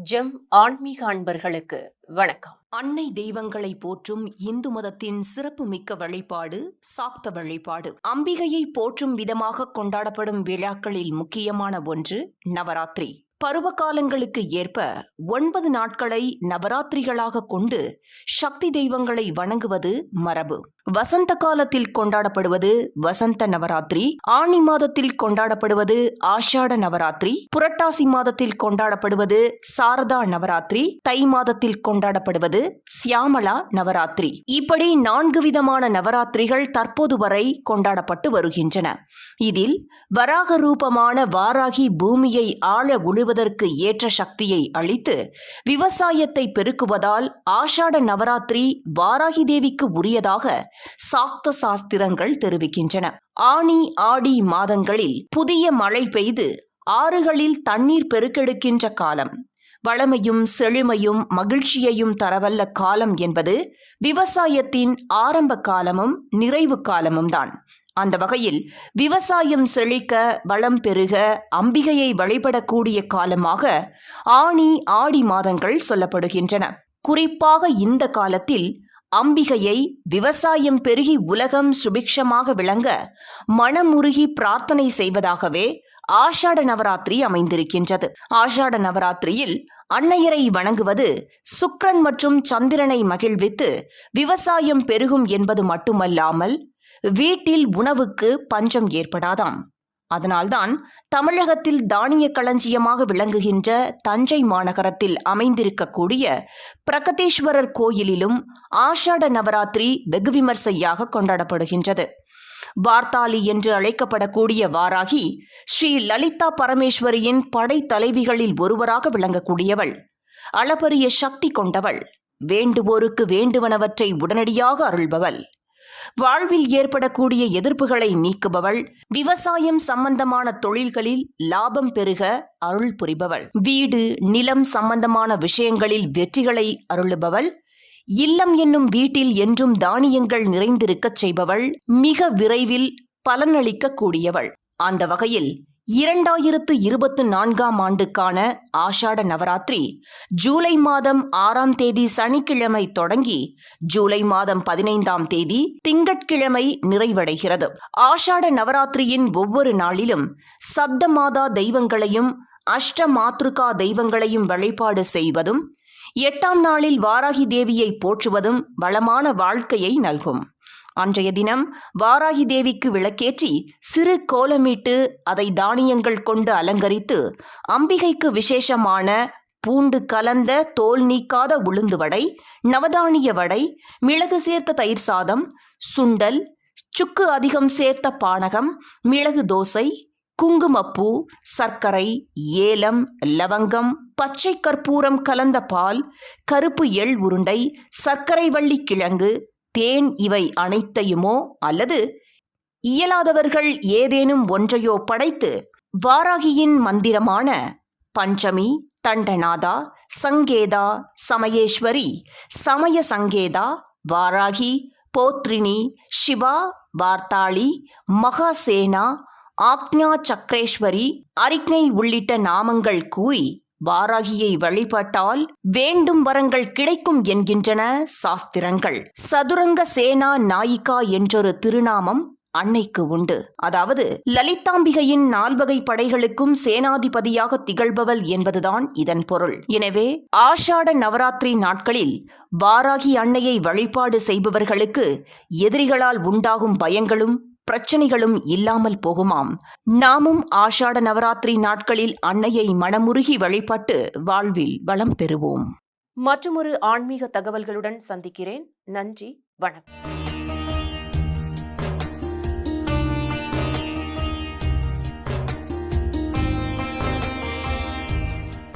GeM ஆன்மீக அன்பர்களுக்கு வணக்கம். அன்னை தெய்வங்களை போற்றும் இந்து மதத்தின் சிறப்புமிக்க வழிபாடு சாக்த வழிபாடு. அம்பிகையை போற்றும் விதமாக கொண்டாடப்படும் விழாக்களில் முக்கியமான ஒன்று நவராத்திரி. பருவகாலங்களுக்கு ஏற்ப 9 நாட்களை நவராத்திரிகளாக கொண்டு சக்தி தெய்வங்களை வணங்குவது மரபு. வசந்த காலத்தில் கொண்டாடப்படுவது வசந்த நவராத்திரி, ஆனி மாதத்தில் கொண்டாடப்படுவது ஆஷாட நவராத்திரி, புரட்டாசி மாதத்தில் கொண்டாடப்படுவது சாரதா நவராத்திரி, தை மாதத்தில் கொண்டாடப்படுவது சியாமலா நவராத்திரி. இப்படி 4 விதமான நவராத்திரிகள் தற்போது வரை கொண்டாடப்பட்டு வருகின்றன. இதில் வராக ரூபமான வாராகி பூமியை ஆழ உழுவதற்கு ஏற்ற சக்தியை அளித்து விவசாயத்தை பெருக்குவதால் ஆஷாட நவராத்திரி வாராகி தேவிக்கு உரியதாக சாக்த சாஸ்திரங்கள் தெரிவிக்கின்றன. ஆனி ஆடி மாதங்களில் புதிய மழை பெய்து ஆறுகளில் தண்ணீர் பெருக்கெடுக்கின்ற காலம், வளமையும் செழுமையும் மகிழ்ச்சியையும் தரவல்ல காலம் என்பது விவசாயத்தின் ஆரம்ப காலமும் நிறைவு காலமும் தான். அந்த வகையில் விவசாயம் செழிக்க வளம் பெருக அம்பிகையை வழிபடக்கூடிய காலமாக ஆனி ஆடி மாதங்கள் சொல்லப்படுகின்றன. குறிப்பாக இந்த காலத்தில் அம்பிகையை விவசாயம் பெருகி உலகம் சுபிக்ஷமாக விளங்க மனமுருகி பிரார்த்தனை செய்வதாகவே ஆஷாட நவராத்திரி அமைந்திருக்கின்றது. ஆஷாட நவராத்திரியில் அன்னையரை வணங்குவது சுக்கிரன் மற்றும் சந்திரனை மகிழ்வித்து விவசாயம் பெருகும் என்பது மட்டுமல்லாமல் வீட்டில் உணவுக்கு பஞ்சம் ஏற்படாதாம். அதனால்தான் தமிழகத்தில் தானிய களஞ்சியமாக விளங்குகின்ற தஞ்சை மாநகரத்தில் அமைந்திருக்கக்கூடிய பிரகதீஸ்வரர் கோயிலிலும் ஆஷாட நவராத்திரி வெகு விமர்சையாக கொண்டாடப்படுகின்றது. வார்த்தாளி என்று அழைக்கப்படக்கூடிய வாராகி ஸ்ரீ லலிதா பரமேஸ்வரியின் படைத்தலைவிகளில் ஒருவராக விளங்கக்கூடியவள். அளப்பரிய சக்தி கொண்டவள். வேண்டுவோருக்கு வேண்டுவனவற்றை உடனடியாக அருள்பவள். வாழ்வில் ஏற்படக்கூடிய எதிர்ப்புகளை நீக்குபவள். விவசாயம் சம்பந்தமான தொழில்களில் லாபம் பெருக அருள் புரிபவள். வீடு நிலம் சம்பந்தமான விஷயங்களில் வெற்றிகளை அருளுபவள். இல்லம் என்னும் வீட்டில் என்றும் தானியங்கள் நிறைந்திருக்கச் செய்பவள். மிக விரைவில் பலனளிக்க கூடியவள். அந்த வகையில் 2024ஆம் ஆண்டுக்கான ஆஷாட நவராத்திரி ஜூலை மாதம் 6ஆம் தேதி சனிக்கிழமை தொடங்கி ஜூலை மாதம் 15ஆம் தேதி திங்கட்கிழமை நிறைவடைகிறது. ஆஷாட நவராத்திரியின் ஒவ்வொரு நாளிலும் சப்தமாதா தெய்வங்களையும் அஷ்ட மாத்ருகா தெய்வங்களையும் வழிபாடு செய்வதும் 8ஆம் நாளில் வாராகி தேவியை போற்றுவதும் வளமான வாழ்க்கையை நல்கும். அன்றைய தினம் வாராகி தேவிக்கு விளக்கேற்றி சிறு கோலமிட்டு அதை தானியங்கள் கொண்டு அலங்கரித்து அம்பிகைக்கு விசேஷமான பூண்டு கலந்த தோல் நீக்காத உளுந்து வடை, நவதானிய வடை, மிளகு சேர்த்த தயிர் சாதம், சுண்டல், சுக்கு அதிகம் சேர்த்த பானகம், மிளகு தோசை, குங்குமப்பூ, சர்க்கரை, ஏலம், லவங்கம், பச்சை கற்பூரம் கலந்த பால், கருப்பு எள் உருண்டை, சர்க்கரை வள்ளி கிழங்கு, தேன் இவை அனைத்தையுமோ அல்லது இயலாதவர்கள் ஏதேனும் ஒன்றையோ படைத்து வாராகியின் மந்திரமான பஞ்சமி, தண்டநாதா, சங்கேதா, சமயேஸ்வரி, சமய சங்கேதா, வாராகி, போத்ரினி, சிவா, வார்த்தாளி, மகாசேனா, ஆக்ஞா சக்கரேஸ்வரி, அரிக்ஞை உள்ளிட்ட நாமங்கள் கூறி வாராகியை வழிபட்டால் வேண்டும் வரங்கள் கிடைக்கும் என்கின்றன சாஸ்திரங்கள். சதுரங்க சேனா நாயிகா என்றொரு திருநாமம் அன்னைக்கு உண்டு. அதாவது லலிதாம்பிகையின் 4 வகை படைகளுக்கும் சேனாதிபதியாக திகழ்பவள் என்பதுதான் இதன் பொருள். எனவே ஆஷாட நவராத்திரி நாட்களில் வாராகி அன்னையை வழிபாடு செய்பவர்களுக்கு எதிரிகளால் உண்டாகும் பயங்களும் பிரச்சனைகளும் இல்லாமல் போகுமாம். நாமும் ஆஷாட நவராத்திரி நாட்களில் அன்னையை மனமுருகி வழிபட்டு வாழ்வில் வளம் பெறுவோம். மற்றுமொரு ஆன்மீக தகவல்களுடன் சந்திக்கிறேன். நன்றி, வணக்கம்.